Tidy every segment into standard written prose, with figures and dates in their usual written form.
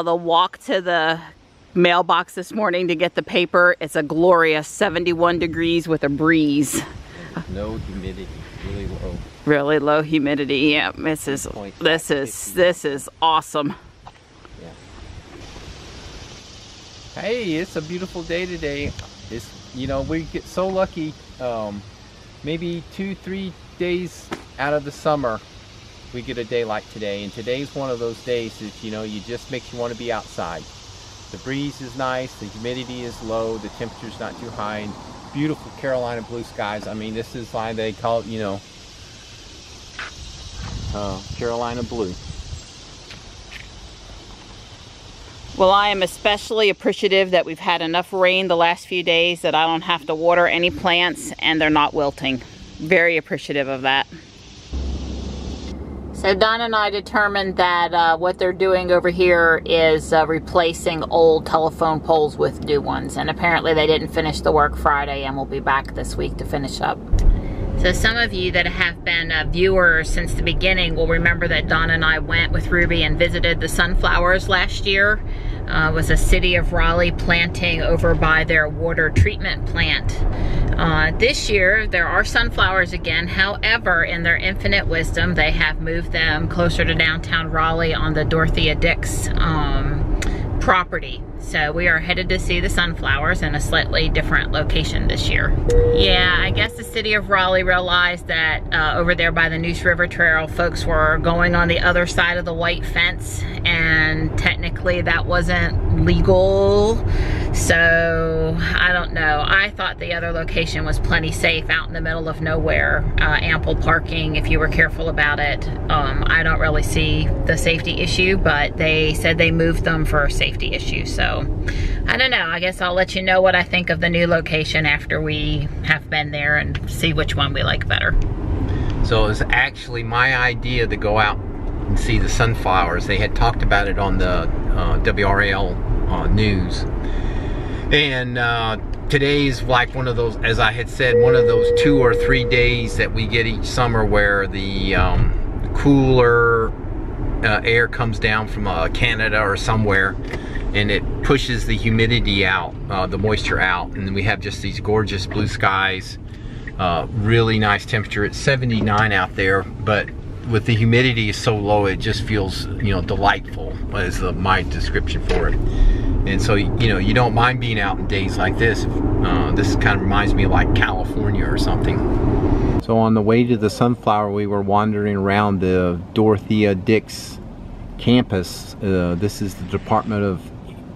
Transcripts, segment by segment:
the walk to the mailbox this morning to get the paper. It's a glorious 71 degrees with a breeze. No humidity, really low. Really low humidity. Yeah, this is awesome. Yeah. Hey, it's a beautiful day today. It's, you know, we get so lucky. Maybe 2-3 days out of the summer, we get a day like today. And today's one of those days that, you know, you just makes you want to be outside. The breeze is nice, the humidity is low, the temperature's not too high, and beautiful Carolina blue skies. I mean, this is why they call it, you know, Carolina blue. Well, I am especially appreciative that we've had enough rain the last few days that I don't have to water any plants and they're not wilting. Very appreciative of that. So Don and I determined that what they're doing over here is replacing old telephone poles with new ones. And apparently they didn't finish the work Friday, and we'll be back this week to finish up. So some of you that have been viewers since the beginning will remember that Don and I went with Ruby and visited the sunflowers last year. It was a City of Raleigh planting over by their water treatment plant. This year there are sunflowers again. However, in their infinite wisdom, they have moved them closer to downtown Raleigh on the Dorothea Dix property. So we are headed to see the sunflowers in a slightly different location this year. Yeah, I guess the City of Raleigh realized that over there by the Neuse River Trail, folks were going on the other side of the white fence, and technically that wasn't legal. So I don't know. I thought the other location was plenty safe, out in the middle of nowhere, ample parking if you were careful about it. I don't really see the safety issue, but they said they moved them for a safety issue. So I don't know. I guess I'll let you know what I think of the new location after we have been there and see which one we like better. So it was actually my idea to go out and see the sunflowers. They had talked about it on the WRAL news. And today's like one of those, as I had said, one of those 2 or 3 days that we get each summer where the cooler air comes down from Canada or somewhere, and it pushes the humidity out, the moisture out, and then we have just these gorgeous blue skies, really nice temperature. It's 79 out there, but with the humidity so low, it just feels, you know, delightful, is my description for it. And so, you know, you don't mind being out in days like this. This kind of reminds me of like California or something. So on the way to the sunflower, we were wandering around the Dorothea Dix campus. This is the Department of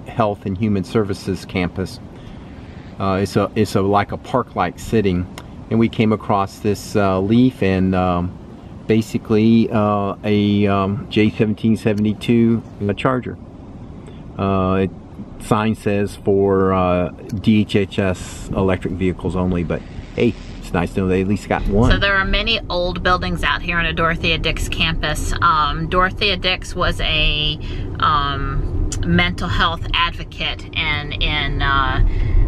Health and Human Services campus. It's like a park-like setting, and we came across this leaf and basically a J1772 charger. Sign says for DHHS electric vehicles only, but hey, it's nice to know they at least got one. So there are many old buildings out here on a Dorothea Dix campus. Dorothea Dix was a mental health advocate, and in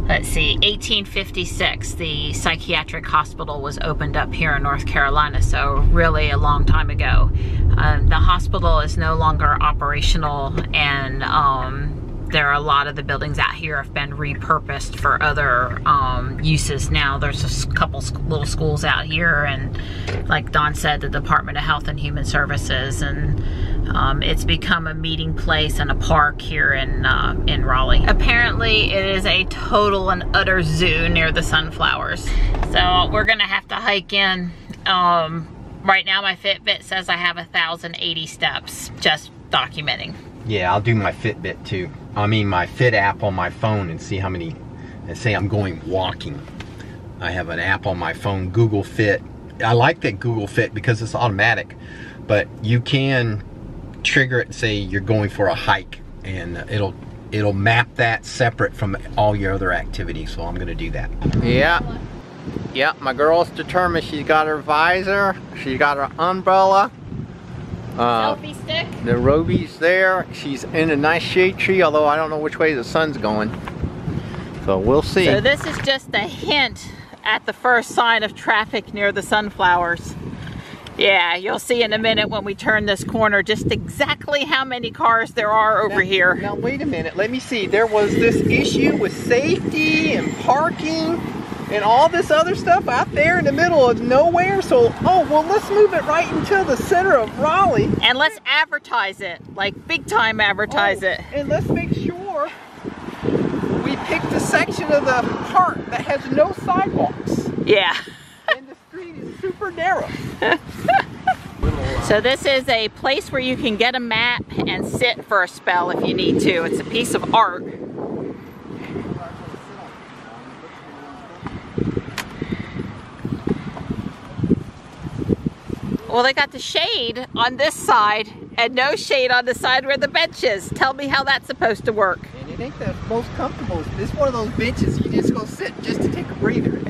let's see, 1856 the psychiatric hospital was opened up here in North Carolina, so really a long time ago. The hospital is no longer operational, and there are a lot of the buildings out here have been repurposed for other uses now. There's a couple little schools out here, and like Don said, the Department of Health and Human Services, and it's become a meeting place and a park here in Raleigh. Apparently it is a total and utter zoo near the sunflowers. So we're gonna have to hike in. Right now my Fitbit says I have 1,080 steps, just documenting. Yeah, I'll do my Fitbit too. I mean my Fit app on my phone, and see how many, and say I'm going walking. I have an app on my phone, Google Fit. I like that Google Fit because it's automatic, but you can trigger it and say you're going for a hike, and it'll map that separate from all your other activities. So I'm gonna do that. Yeah, my girl's determined. She's got her visor, she's got her umbrella. Selfie stick. The Roby's there. She's in a nice shade tree, although I don't know which way the sun's going. So we'll see. So this is just a hint at the first sign of traffic near the sunflowers. Yeah, you'll see in a minute when we turn this corner just exactly how many cars there are over here. Now wait a minute, let me see. There was this issue with safety and parking and all this other stuff out there in the middle of nowhere. So, oh, well, let's move it right into the center of Raleigh. And let's advertise it, like big time advertise it. And let's make sure we pick the section of the park that has no sidewalks. Yeah. And the street is super narrow. So this is a place where you can get a mat and sit for a spell if you need to. It's a piece of art. Well, they got the shade on this side and no shade on the side where the bench is. Tell me how that's supposed to work. And it ain't the most comfortable. It's one of those benches you just go sit just to take a breather.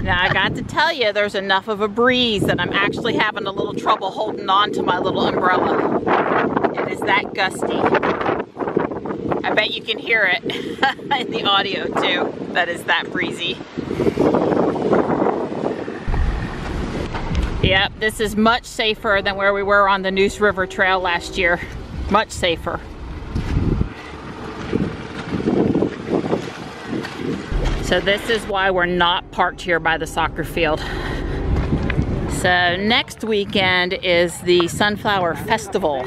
Now I got to tell you, there's enough of a breeze that I'm actually having a little trouble holding on to my little umbrella. It is that gusty. I bet you can hear it in the audio too. That is that breezy. Yep, this is much safer than where we were on the Neuse River Trail last year. Much safer. So this is why we're not parked here by the soccer field. So next weekend is the Sunflower Festival.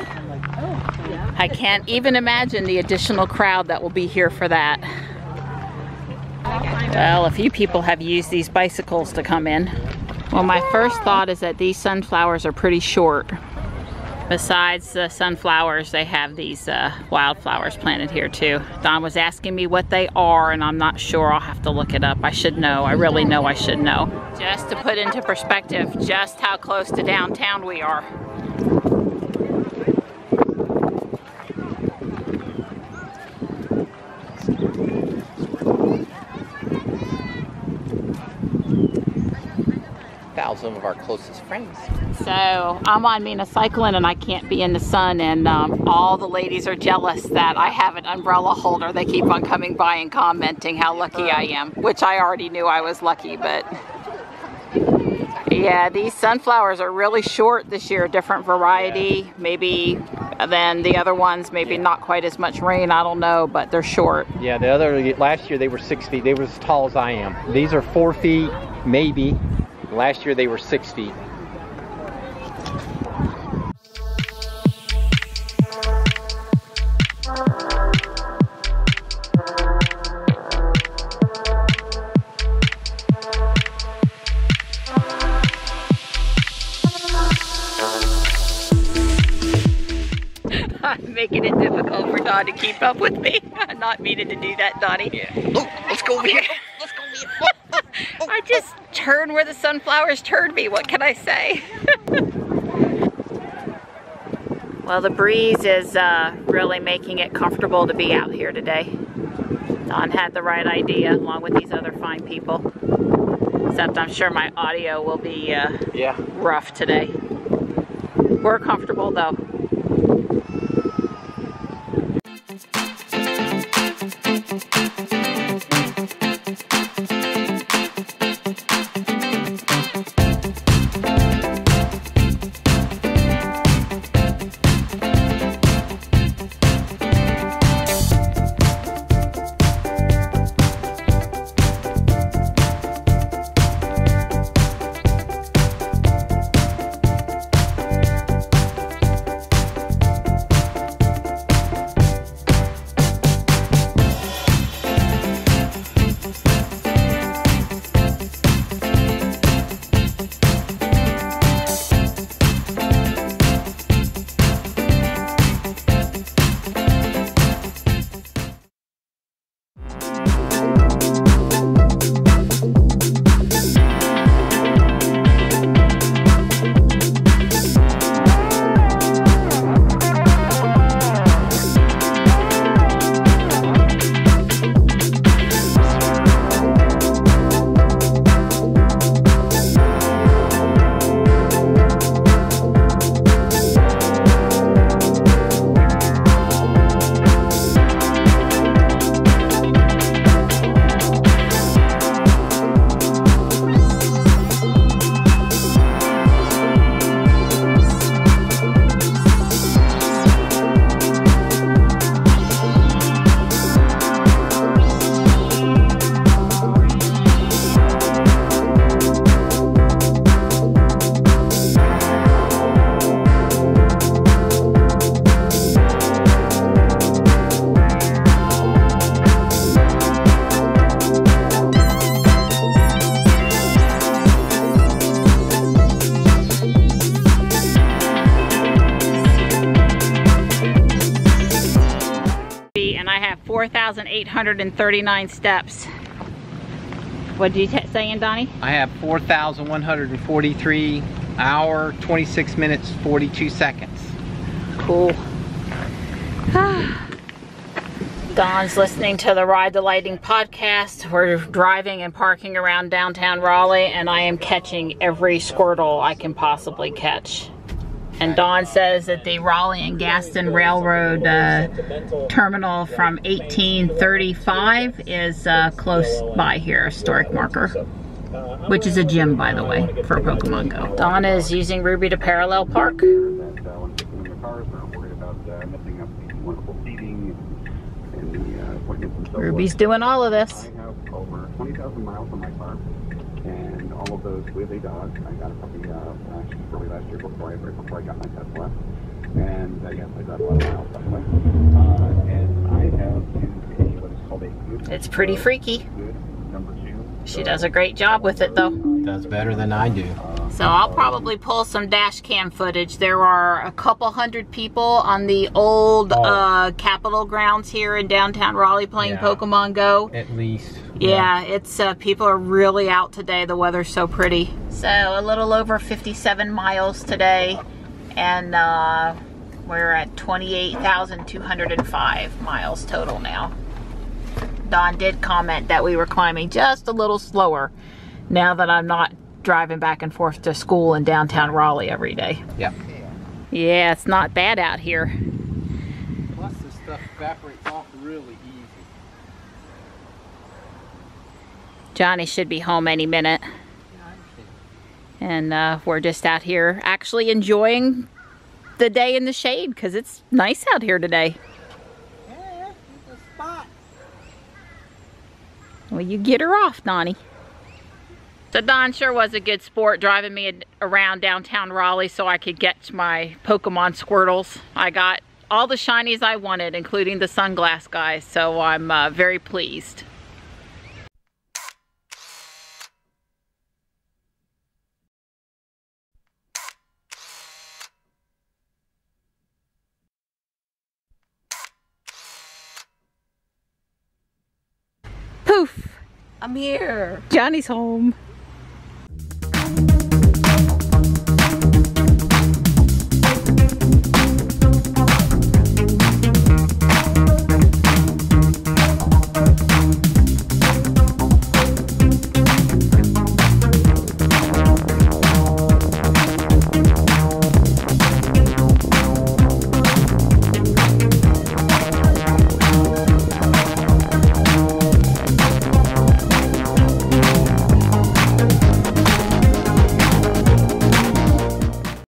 I can't even imagine the additional crowd that will be here for that. Well, a few people have used these bicycles to come in. Well, my first thought is that these sunflowers are pretty short. Besides the sunflowers, they have these wildflowers planted here too. Don was asking me what they are, and I'm not sure. I'll have to look it up. I should know. I really know I should know. Just to put into perspective just how close to downtown we are. Some of our closest friends. So I'm on Mina cycling and I can't be in the sun, and all the ladies are jealous that I have an umbrella holder. They keep on coming by and commenting how lucky I am, which I already knew I was lucky, but yeah, these sunflowers are really short this year, different variety, maybe than the other ones, maybe not quite as much rain, I don't know, but they're short. Yeah, last year they were 6 feet. They were as tall as I am. These are 4 feet, maybe. Last year they were 6 feet. I'm making it difficult for Don to keep up with me. I'm not meaning to do that, Donnie. Yeah. Oh, let's go over here. Let's go over here. I just turn where the sunflowers turned me. What can I say? Well, the breeze is really making it comfortable to be out here today. Don had the right idea, along with these other fine people. Except I'm sure my audio will be rough today. We're comfortable though. 4,839 steps. What did you saying, Donnie? I have 4,143 hour, 26 minutes, 42 seconds. Cool. Don's listening to the Ride the Lightning podcast. We're driving and parking around downtown Raleigh, and I am catching every Squirtle I can possibly catch. And Don says that the Raleigh and Gaston Railroad terminal from 1835 is close by here, historic marker, which is a gym, by the way, for Pokemon Go. Don is using Ruby to parallel park. Ruby's doing all of this. I have over 20,000 miles on my car, and all of those with a dog. I got a puppy early last year before I got my Tesla, and yes, I got a lot of miles that way. And I have used what is called a good. It's pretty freaky. Good number 2. She does a great job with it, though. Does better than I do. So I'll probably pull some dash cam footage. There are a couple hundred people on the old Capitol grounds here in downtown Raleigh playing Pokemon Go. At least. Yeah, it's people are really out today. The weather's so pretty. So a little over 57 miles today, and we're at 28,205 miles total now. Don did comment that we were climbing just a little slower now that I'm not driving back and forth to school in downtown Raleigh every day. Yep. Yeah, it's not bad out here. Plus this stuff evaporates off really easy. Johnny should be home any minute. And we're just out here actually enjoying the day in the shade because it's nice out here today. Yeah, it's a spot. Well, you get her off, Donnie. So Don sure was a good sport driving me around downtown Raleigh so I could get my Pokemon Squirtles. I got all the shinies I wanted, including the sunglass guys, so I'm very pleased. Poof! I'm here. Johnny's home.